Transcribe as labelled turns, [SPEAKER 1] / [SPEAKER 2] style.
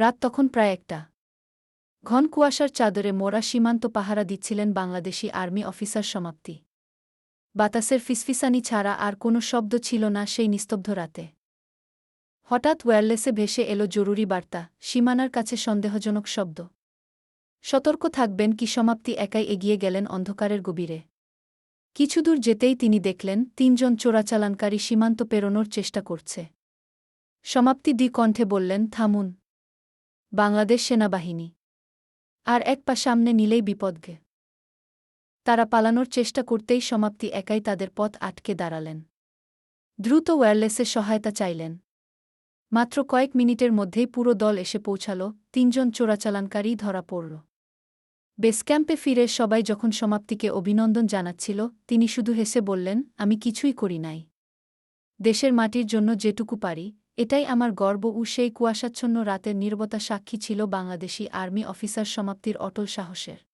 [SPEAKER 1] রাত তখন প্রায় ১টা। ঘন কুয়াশার চাদরে মোড়া সীমান্ত পাহারা দিচ্ছিলেন বাংলাদেশি আর্মি অফিসার সমাপ্তি। বাতাসের ফিসফিসানি ছাড়া আর কোনো শব্দ ছিল না সেই নিস্তব্ধ রাতে। হঠাৎ ওয়্যারলেসে ভেসে এলো জরুরি বার্তা, সীমানার কাছে সন্দেহজনক শব্দ। সতর্ক থাকবেন কি সমাপ্তি একাই এগিয়ে গেলেন অন্ধকারের গভীরে। কিছুদূর যেতেই তিনি দেখলেন ৩ জন চোরাচালানকারী সীমান্ত পেরোনোর চেষ্টা করছে। সমাপ্তি দ্বিকণ্ঠে বললেন, থামুন। বাংলাদেশ সেনাবাহিনী। আর এক পা সামনে নিলেই বিপদগে। তারা পালানোর চেষ্টা করতেই সমাপ্তি একাই তাদের পথ আটকে দাঁড়ালেন। দ্রুত ওয়্যারলেসে সহায়তা চাইলেন। মাত্র কয়েক মিনিটের মধ্যেই পুরো দল এসে পৌঁছাল। ৩ জন চোরাচালানকারী ধরা পড়ল। বেসক্যাম্পে ফিরে সবাই যখন সমাপ্তিকে অভিনন্দন জানাচ্ছিল, তিনি শুধু হেসে বললেন, আমি কিছুই করি নাই। দেশের মাটির জন্য যেটুকু পারি, এটাই আমার গর্ব। সেই কুয়াশাচ্ছন্ন রাতের নীরবতা সাক্ষী ছিল বাংলাদেশি আর্মি অফিসার সমাপ্তির অটল সাহসের।